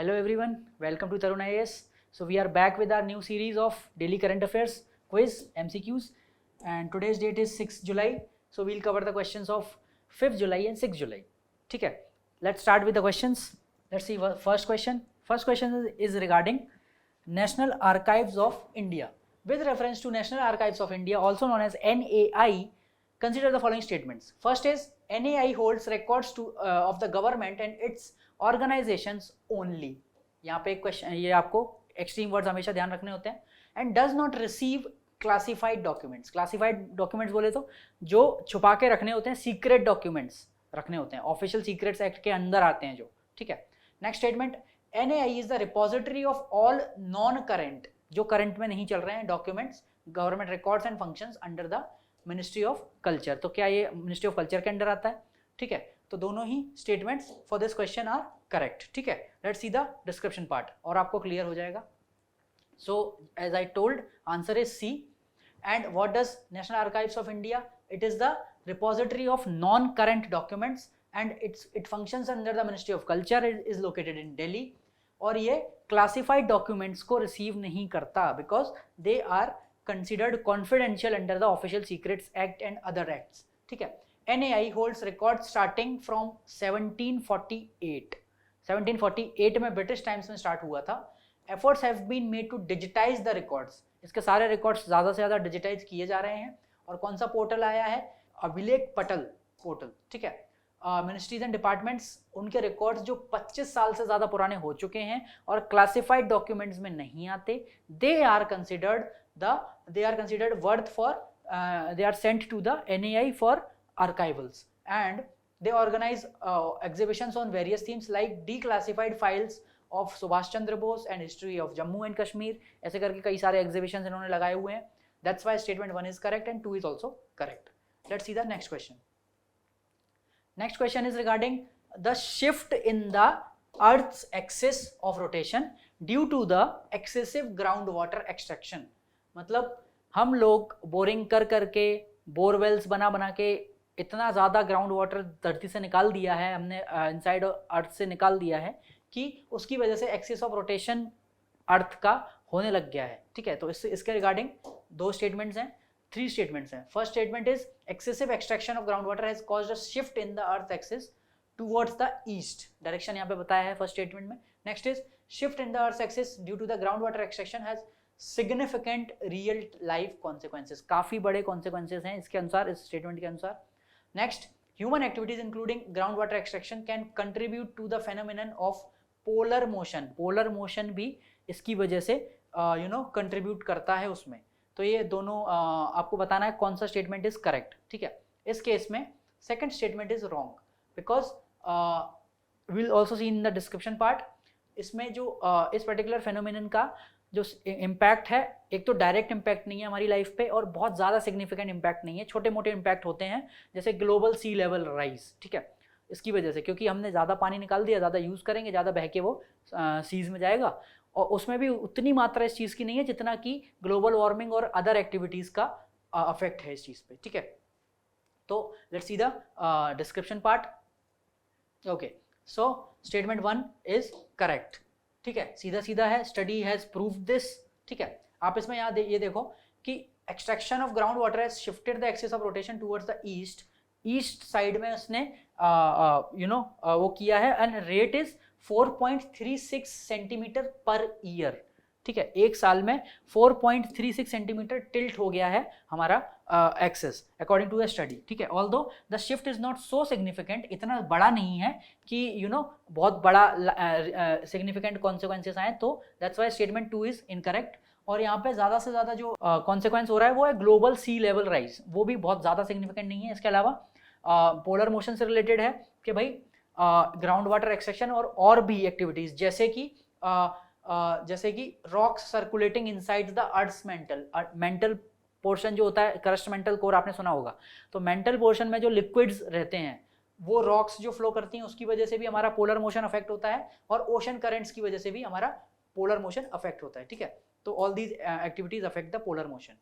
Hello everyone, welcome to Tarun IAS. So we are back with our new series of daily current affairs quiz MCQs, and today's date is 6th July. So we'll cover the questions of 5th July and 6th July. ठीक है, let's start with the questions. Let's see first question. First question is regarding National Archives of India. With reference to National Archives of India, also known as NAI, consider the following statements. First is NAI holds records of the government and its organizations only. यहाँ पे एक question, ये आपको extreme words हमेशा ध्यान रखने होते हैं. And does not receive classified documents. Classified documents बोले तो जो छुपा के रखने होते हैं, सीक्रेट डॉक्यूमेंट्स रखने होते हैं, ऑफिशियल सीक्रेट्स एक्ट के अंदर आते हैं जो. ठीक है. Next statement, NAI is the repository of all non current, जो करंट में नहीं चल रहे हैं, documents, government records and functions under the ministry of culture. तो क्या ये मिनिस्ट्री ऑफ कल्चर के अंडर आता है? ठीक है. तो दोनों ही statements for this question are correct. ठीक है. Let's see the description part और आपको क्लियर हो जाएगा. So as I told, answer is C. And what does National Archives of India? It is the repository of non current documents and it functions under the ministry of Culture, is located in Delhi. और ये classified documents को receive नहीं करता because they are considered confidential under the Official Secrets Act and other acts. ठीक है. NAI holds records starting from 1748. 1748 में British times में start हुआ था. Efforts have been made to digitize the records. इसके सारे रिकॉर्ड्स ज़्यादा से ज़्यादा डिजिटाइज किए जा रहे हैं. और कौन सा पोर्टल आया है? अभिलेख पटल पोर्टल. ठीक है. मिनिस्ट्रीज एंड डिपार्टमेंट्स, उनके रिकॉर्ड्स जो 25 साल से ज़्यादा पुराने हो चुके हैं और क्लासिफाइड डॉक्यूमेंट्स में नहीं आते, they are considered worth for they are sent to the NAI for archivals, and they organize exhibitions on various themes like declassified files of Subhash Chandra Bose and history of Jammu and Kashmir. ऐसे करके कई सारे exhibitions इन्होंने लगाए हुए हैं. That's why statement 1 is correct and 2 is also correct. Let's see the next question. Next question is regarding the shift in the Earth's axis of rotation due to the excessive groundwater extraction. मतलब हम लोग boring कर करके, borewells बना बना के इतना ज़्यादा ग्राउंड वाटर धरती से निकाल दिया है हमने, इनसाइड अर्थ से निकाल दिया है कि उसकी वजह से एक्सिस ऑफ रोटेशन अर्थ का होने लग गया है. ठीक है. तो इसके रिगार्डिंग 2 स्टेटमेंट्स हैं, 3 स्टेटमेंट्स हैं. First statement is excessive extraction of ground water has caused a shift in the earth axis towards the east. Direction यहाँ पे बताया है फर्स्ट स्टेटमेंट में. Next is shift in the earth axis due to the ground water extraction has significant real life consequences. काफी बड़े consequences हैं इसके अनुसार, इस स्टेटमेंट के अनुसार. Next, human activities including ground water extraction can contribute to the phenomenon of polar motion. Polar motion भी इसकी वजह से कंट्रीब्यूट करता है उसमें. तो ये दोनों आपको बताना है कौन सा स्टेटमेंट इज करेक्ट. ठीक है. इस केस में second statement is wrong because will also see in the description part. इसमें जो इस पर्टिकुलर फेनोमेनन का जो इम्पैक्ट है, एक तो डायरेक्ट इम्पैक्ट नहीं है हमारी लाइफ पे और बहुत ज़्यादा सिग्निफिकेंट इम्पैक्ट नहीं है, छोटे मोटे इम्पैक्ट होते हैं जैसे ग्लोबल सी लेवल राइज. ठीक है. इसकी वजह से, क्योंकि हमने ज़्यादा पानी निकाल दिया, ज़्यादा यूज़ करेंगे, ज़्यादा बह के वो सीज में जाएगा और उसमें भी उतनी मात्रा इस चीज़ की नहीं है जितना कि ग्लोबल वार्मिंग और अदर एक्टिविटीज़ का अफेक्ट है इस चीज़ पे. ठीक है. तो let's see the description part. Okay. So statement 1 is correct. ठीक है. सीधा सीधा है, स्टडी हैज प्रूव्ड दिस. ठीक है. आप इसमें यहाँ ये देखो कि extraction of ground water has shifted the axis of rotation towards the east. East side में उसने वो किया है and rate is 4.36 centimetre per year. ठीक है. एक साल में 4.36 सेंटीमीटर टिल्ट हो गया है हमारा axis according to the study. ठीक है. Although the shift is not so significant, इतना बड़ा नहीं है कि बहुत बड़ा सिग्निफिकेंट कॉन्सिक्वेंसेस आए, तो that's why statement 2 is incorrect. और यहाँ पे ज़्यादा से ज़्यादा जो कॉन्सिक्वेंस हो रहा है वो है ग्लोबल सी लेवल राइज, वो भी बहुत ज़्यादा सिग्निफिकेंट नहीं है. इसके अलावा पोलर मोशन से रिलेटेड है कि भाई ग्राउंड वाटर एक्सट्रैक्शन और भी एक्टिविटीज़ जैसे कि rocks circulating inside the earth's mantle portion जो होता है, क्रस्ट मेंटल कोर आपने सुना होगा. तो मेंटल पोर्शन में जो लिक्विड्स रहते हैं वो रॉक्स जो फ्लो करती हैं उसकी वजह से भी हमारा पोलर मोशन अफेक्ट होता है और ओशन करेंट्स की वजह से भी हमारा पोलर मोशन अफेक्ट होता है. ठीक है. तो all these activities affect the polar motion.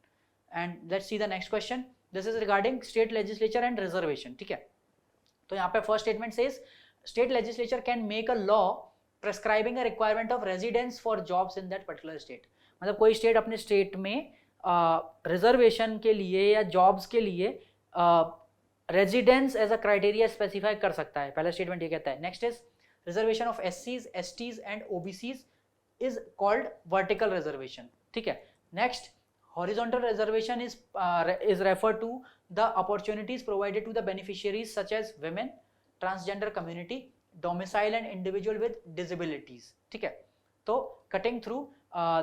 And let's see the next question. This is regarding state legislature and reservation. ठीक है. तो यहाँ पे first statement says state legislature can make a law prescribing a requirement of residence for jobs in that particular state. मतलब कोई state अपने state में reservation के लिए या जॉब्स के लिए residence as a criteria specify कर सकता है, पहला स्टेटमेंट ये कहता है। Next is reservation of SCs, STs and OBCs is called vertical reservation, ठीक है। Next, horizontal reservation is referred to the opportunities provided to the beneficiaries such as women, transgender community, domicile and individual with disabilities, ठीक है। तो cutting through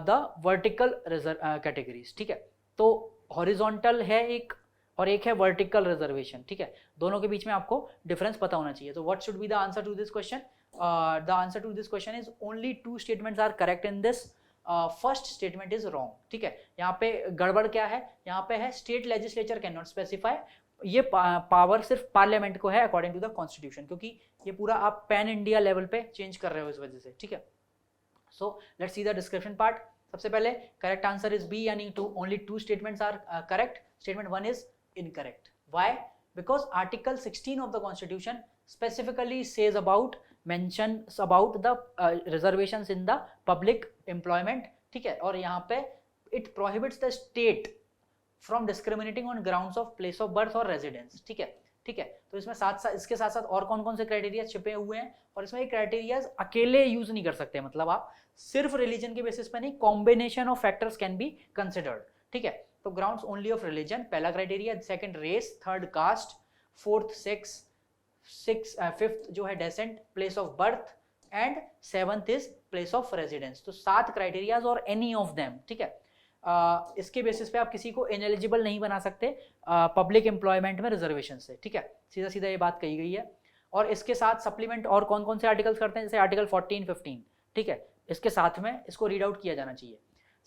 the vertical categories, ठीक है। तो horizontal है एक और एक है vertical reservation, ठीक है। दोनों के बीच में आपको डिफरेंस पता होना चाहिए। तो what should be the answer to this question? The answer to this question is only 2 statements are correct in this. First statement is wrong, ठीक है। यहाँ पे गड़बड़ क्या है, यहाँ पे है state legislature can not specify, ये पावर सिर्फ पार्लियामेंट को है अकॉर्डिंग टू द कॉन्स्टिट्यूशन, क्योंकि ये पूरा आप पैन इंडिया लेवल पे चेंज कर रहे हो इस वजह से, ठीक है। So let's see the description part. सबसे पहले करेक्ट आंसर इज बी, यानी only 2 statements are correct. Statement 1 is incorrect. Why? Because article 16 of the constitution specifically says mentions about the reservations in the public employment, ठीक है। और यहाँ पे it prohibits the state from discriminating on grounds of place of birth or residence, ठीक है, ठीक है। तो इसमें इसके साथ साथ और कौन कौन से क्राइटेरिया छिपे हुए हैं, और इसमें ये क्राइटेरिया अकेले यूज नहीं कर सकते, मतलब आप सिर्फ रिलीजन के बेसिस पे नहीं, combination of factors can be considered, ठीक है। तो ग्राउंड्स ओनली ऑफ रिलीजन पहला criteria, second race, third caste, fourth sex, fifth जो है descent, place of birth and seventh is place of residence. तो 7 क्राइटेरियाज और एनी ऑफ देम, ठीक है। इसके बेसिस पे आप किसी को इनएलिजिबल नहीं बना सकते पब्लिक एम्प्लॉयमेंट में रिजर्वेशन से, ठीक है। सीधा सीधा ये बात कही गई है। और इसके साथ सप्लीमेंट और कौन कौन से आर्टिकल्स करते हैं, जैसे आर्टिकल 14, 15, ठीक है। इसके साथ में इसको रीड आउट किया जाना चाहिए।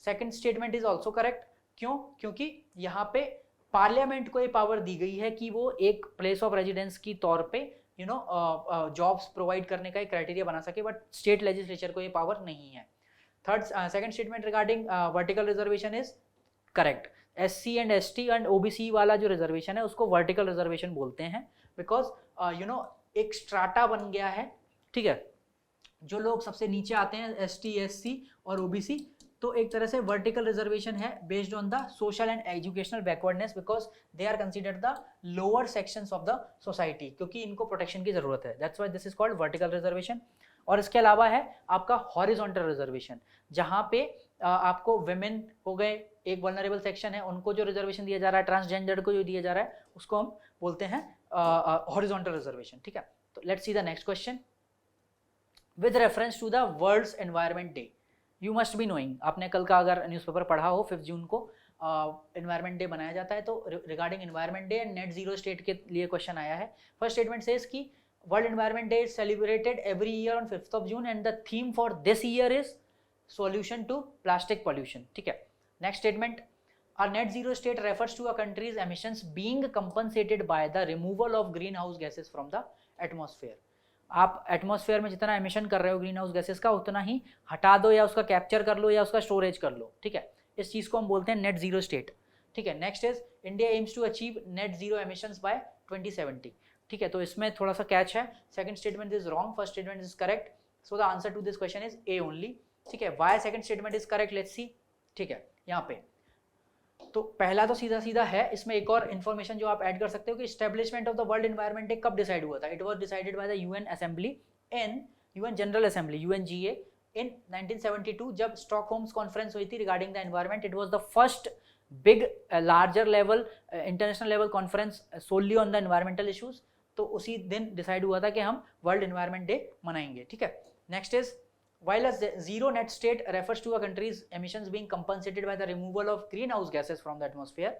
Second statement is also correct. क्यों? क्योंकि यहाँ पे पार्लियामेंट को ये पावर दी गई है कि वो एक प्लेस ऑफ रेजिडेंस की तौर पे जॉब्स प्रोवाइड करने का एक क्राइटेरिया बना सके, बट स्टेट लेजिस्लेचर को ये पावर नहीं है। Third second statement regarding vertical reservation is correct. SC and ST and OBC वाला जो रिजर्वेशन है उसको वर्टिकल रिजर्वेशन बोलते हैं, बिकॉज एक स्ट्राटा बन गया है, ठीक है। जो लोग सबसे नीचे आते हैं ST, SC और OBC, तो एक तरह से वर्टिकल रिजर्वेशन है based on the social and educational backwardness, because they are considered the lower sections of the society, क्योंकि इनको प्रोटेक्शन की जरूरत है, that's why this is called vertical reservation. और इसके अलावा है आपका हॉरिजॉन्टल रिजर्वेशन, जहाँ पे आपको विमेन हो गए, एक वल्नरेबल सेक्शन है, उनको जो रिजर्वेशन दिया जा रहा है, ट्रांसजेंडर को जो दिया जा रहा है, उसको हम बोलते हैं हॉरिजॉन्टल रिजर्वेशन, ठीक है। तो let's see the next question. With reference to the world's environment day, you must be knowing, आपने कल का अगर न्यूज़पेपर पढ़ा हो 5 जून को एनवायरनमेंट डे मनाया जाता है, तो regarding environment day and net zero state के लिए क्वेश्चन आया है। फर्स्ट स्टेटमेंट सेज कि world environment day is celebrated every year on 5th of June and the theme for this year is solution to plastic pollution, ठीक है। Next statement, a net zero state refers to a country's emissions being compensated by the removal of green house gases from the atmosphere. आप atmosphere में जितना emission कर रहे हो green house gases का, उतना ही हटा दो या उसका कैप्चर कर लो या उसका स्टोरेज कर लो, ठीक है। इस चीज़ को हम बोलते हैं नेट जीरो स्टेट, ठीक है। Next is India aims to achieve net zero emissions by 2070, ठीक है। तो इसमें थोड़ा सा कैच है, second statement is wrong, first statement is correct, so the answer to this question is A only, ठीक है। Why second statement is correct, let's see, ठीक है। यहाँ पे तो पहला तो सीधा सीधा है, इसमें एक और इन्फॉर्मेशन जो आप ऐड कर सकते हो कि establishment of the world environment day कब डिसाइड हुआ था। It was decided by the UN assembly in UN general assembly UNGA in 1972, जब स्टॉकहोम्स कॉन्फ्रेंस हुई थी regarding the environment. It was the first big larger level international level conference solely on the environmental issues. तो उसी दिन decide हुआ था कि हम वर्ल्ड एनवायरनमेंट डे मनाएंगे, ठीक है। Next is while a zero net state refers to a country's emissions being compensated by the removal of greenhouse gases from the atmosphere,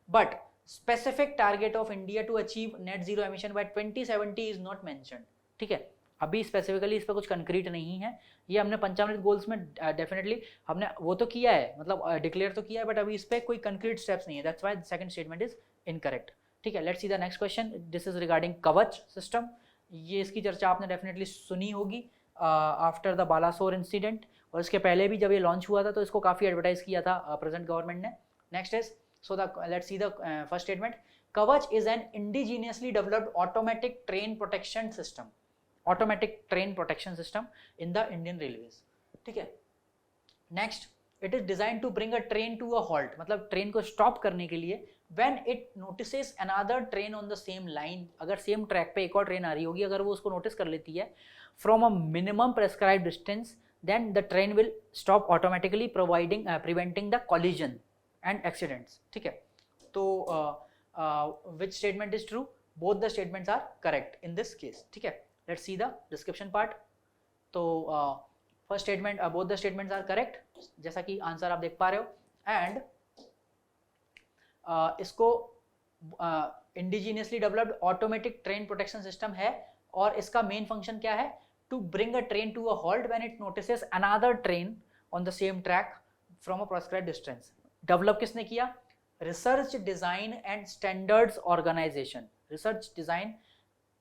but specific target of India to achieve net zero emission by 2070 is not mentioned, ठीक है। अभी specifically इस पर कुछ concrete नहीं है, ये हमने 55 गोल्स में डेफिनेटली हमने वो तो किया है, मतलब डिक्लेयर तो किया है, बट अभी इस पर कोई कंक्रीट स्टेप्स नहीं है, that's why second statement is incorrect, ठीक है। Let's see the next question, this is regarding कवच सिस्टम। ये इसकी चर्चा आपने डेफिनेटली सुनी होगी आफ्टर द बालासोर इंसिडेंट, और इसके पहले भी जब ये लॉन्च हुआ था तो इसको काफ़ी एडवर्टाइज किया था प्रेजेंट गवर्नमेंट ने। Next is so the let's see the first statement, Kavach is an indigenously developed automatic train protection system automatic train protection system in the Indian railways. ठीक है, next, it is design to bring a train to a halt, मतलब train को stop करने के लिए when it notices another train on the same line, अगर same track पे एक और ट्रेन आ रही होगी, अगर वो उसको नोटिस कर लेती है from a minimum prescribed distance, then the train will stop automatically preventing the collision and accidents. ठीक है, तो which statement is true? Both the statements are correct in this case. ठीक है, let's see the description part. तो first statement, both the statements are correct, जैसा कि answer आप देख पा रहे हो, एंड इसको indigenously developed automatic train protection system है, और इसका मेन फंक्शन क्या है? To bring a train to a halt when it notices another train on the same track from a prescribed distance. Develop किसने किया? Research design and standards organisation, research design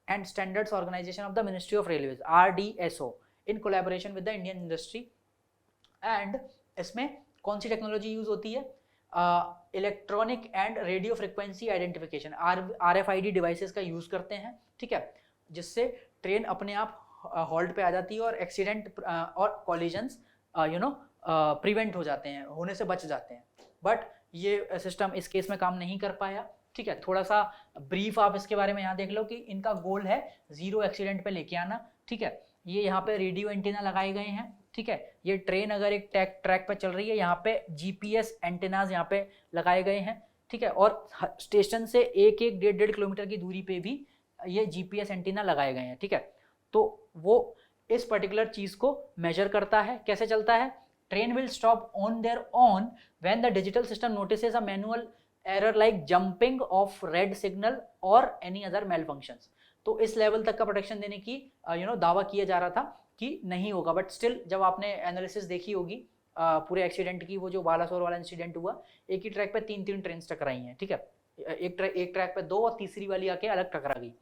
and standards organisation of the ministry of railways, RDSO, in collaboration with the Indian industry. And इसमें कौन सी technology use होती है? Electronic and radio frequency identification, RFID devices का use करते हैं। ठीक है, जिससे ट्रेन अपने आप हॉल्ट पे आ जाती है और एक्सीडेंट और कॉलिजन्स प्रिवेंट हो जाते हैं, होने से बच जाते हैं। बट ये सिस्टम इस केस में काम नहीं कर पाया। ठीक है, थोड़ा सा ब्रीफ आप इसके बारे में यहाँ देख लो कि इनका गोल है जीरो एक्सीडेंट पे लेके आना। ठीक है, ये यहाँ पे रेडियो एंटीना लगाए गए हैं। ठीक है, ये ट्रेन अगर एक ट्रैक पे चल रही है, यहाँ पे GPS एंटीनाज यहाँ पे लगाए गए हैं। ठीक है, और स्टेशन से 1-1, 1.5 किलोमीटर की दूरी पे भी ये GPS एंटीना लगाए गए हैं। ठीक है, तो वो इस पर्टिकुलर चीज को मेजर करता है। कैसे चलता है? Train will stop on their own when the digital system notices a manual error like jumping of red signal और एनी अदर मेल फंक्शंस। तो इस लेवल तक का प्रोटेक्शन देने की दावा किया जा रहा था कि नहीं होगा, बट स्टिल जब आपने एनालिसिस देखी होगी पूरे एक्सीडेंट की, वो जो बालासोर वाला इंसिडेंट हुआ, एक ही ट्रैक पे 3 ट्रेन टकराई हैं। ठीक है, एक ट्रैक पे 2 और तीसरी वाली आके अलग टकरा गई।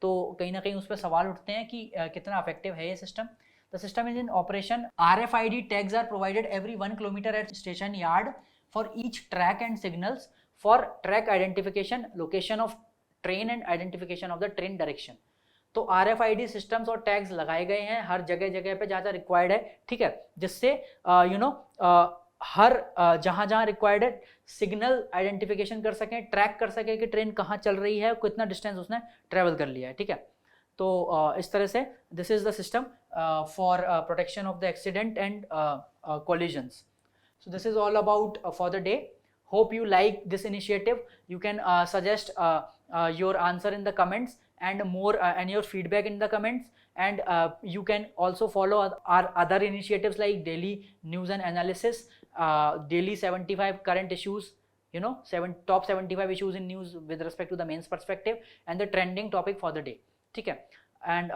तो कहीं ना कहीं उस पर सवाल उठते हैं कि कितना इफेक्टिव है ये सिस्टम। The system is in operation. RFID tags are provided every 1 kilometre at station yard for each track and signals for track identification, location of train and identification of the train direction. तो RFID systems और tags लगाए गए हैं हर जगह पे जहाँ required है। ठीक है, जिससे हर जहाँ रिक्वायर्ड है सिग्नल आइडेंटिफिकेशन कर सकें, ट्रैक कर सकें कि ट्रेन कहाँ चल रही है, कितना डिस्टेंस उसने ट्रेवल कर लिया है। ठीक है, तो इस तरह से this is the system for protection of the accident and collisions. So this is all about for the day. Hope you like this initiative. You can suggest your answer in the comments and more and your feedback in the comments, and you can also follow our other initiatives like daily news and analysis, daily 75 current issues, top 75 issues in news with respect to the mains perspective, and the trending topic for the day. ठीक है, and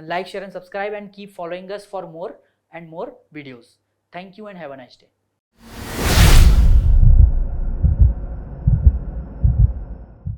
like, share and subscribe and keep following us for more and more videos. Thank you and have a nice day.